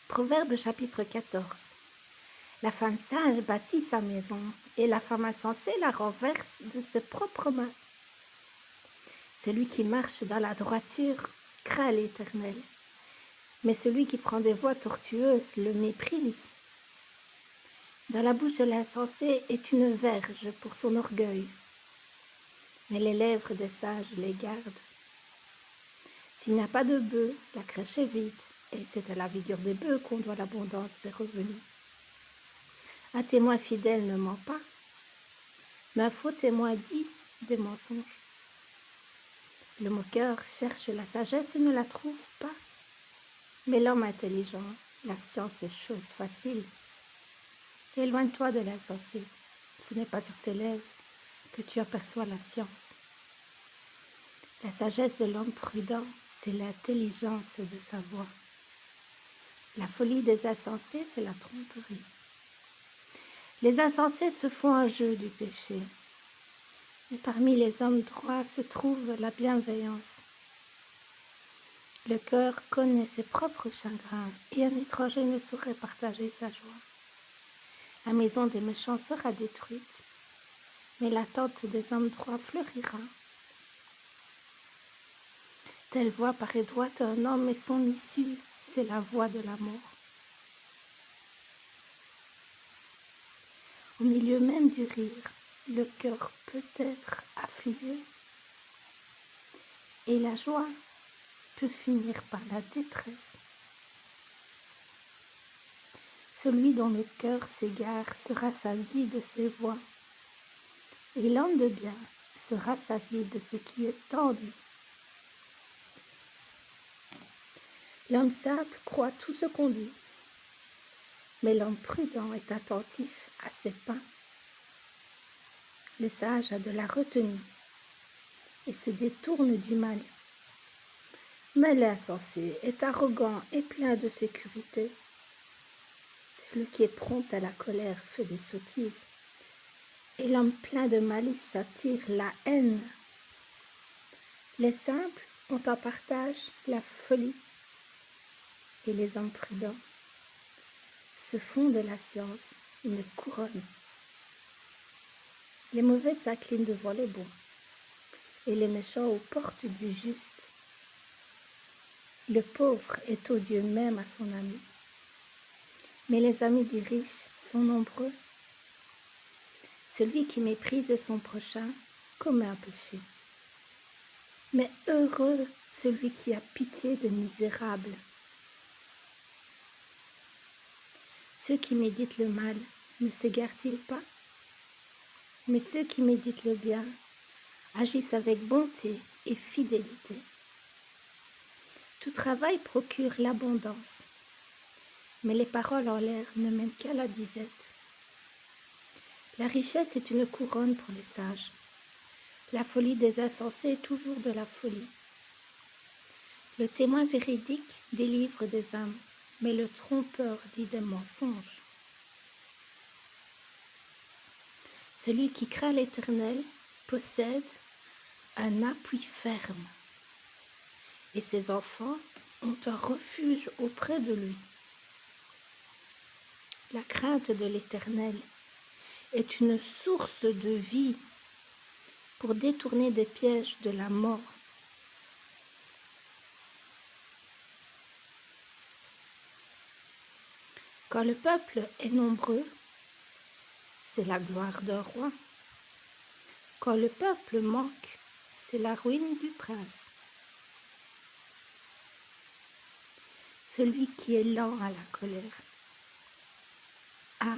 Proverbe chapitre 14. La femme sage bâtit sa maison, et la femme insensée la renverse de ses propres mains. Celui qui marche dans la droiture craint l'Éternel, mais celui qui prend des voies tortueuses le méprise. Dans la bouche de l'insensé est une verge pour son orgueil, mais les lèvres des sages les gardent. S'il n'y a pas de bœufs, la crèche est vide, et c'est à la vigueur des bœufs qu'on doit l'abondance des revenus. Un témoin fidèle ne ment pas, mais un faux témoin dit des mensonges. Le moqueur cherche la sagesse et ne la trouve pas, mais l'homme intelligent, la science est chose facile. Éloigne-toi de l'insensé, ce n'est pas sur ses lèvres que tu aperçois la science. La sagesse de l'homme prudent, c'est l'intelligence de sa voix. La folie des insensés, c'est la tromperie. Les insensés se font un jeu du péché, mais parmi les hommes droits se trouve la bienveillance. Le cœur connaît ses propres chagrins, et un étranger ne saurait partager sa joie. La maison des méchants sera détruite, mais la tente des hommes droits fleurira. Telle voie paraît droite à un homme, et son issue, c'est la voie de la mort. Au milieu même du rire, le cœur peut être affligé, et la joie peut finir par la détresse. Celui dont le cœur s'égare se rassasie de ses voix, et l'homme de bien se rassasie de ce qui est en lui. L'homme simple croit tout ce qu'on dit, mais l'homme prudent est attentif à ses pas. Le sage a de la retenue et se détourne du mal, mais l'insensé est arrogant et plein de sécurité. Celui qui est prompt à la colère fait des sottises, et l'homme plein de malice attire la haine. Les simples ont en partage la folie, et les hommes prudents se font de la science une couronne. Les mauvais s'inclinent devant les bons, et les méchants aux portes du juste. Le pauvre est odieux même à son ami, mais les amis du riche sont nombreux. Celui qui méprise son prochain commet un péché, mais heureux celui qui a pitié des misérables. Ceux qui méditent le mal ne s'égarent-ils pas? Mais ceux qui méditent le bien agissent avec bonté et fidélité. Tout travail procure l'abondance, mais les paroles en l'air ne mènent qu'à la disette. La richesse est une couronne pour les sages. La folie des insensés est toujours de la folie. Le témoin véridique délivre des âmes, mais le trompeur dit des mensonges. Celui qui craint l'Éternel possède un appui ferme, et ses enfants ont un refuge auprès de lui. La crainte de l'Éternel est une source de vie pour détourner des pièges de la mort. Quand le peuple est nombreux, c'est la gloire d'un roi. Quand le peuple manque, c'est la ruine du prince. Celui qui est lent à la colère a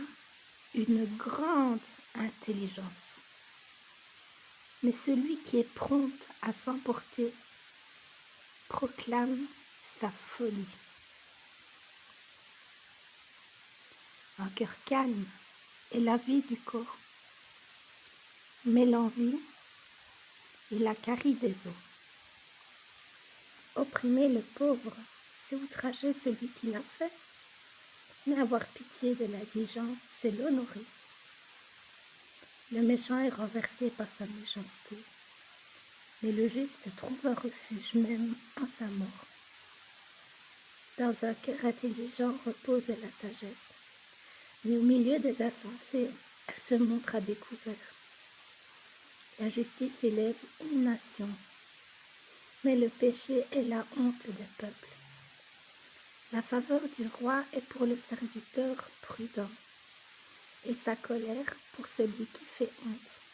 une grande intelligence, mais celui qui est prompt à s'emporter proclame sa folie. Un cœur calme est la vie du corps, mais l'envie est la carie des os. Opprimer le pauvre, c'est outrager celui qui l'a fait, mais avoir pitié de l'indigent, c'est l'honorer. Le méchant est renversé par sa méchanceté, mais le juste trouve un refuge même en sa mort. Dans un cœur intelligent repose la sagesse, mais au milieu des insensés, elle se montre à découvert. La justice élève une nation, mais le péché est la honte des peuples. La faveur du roi est pour le serviteur prudent, et sa colère pour celui qui fait honte.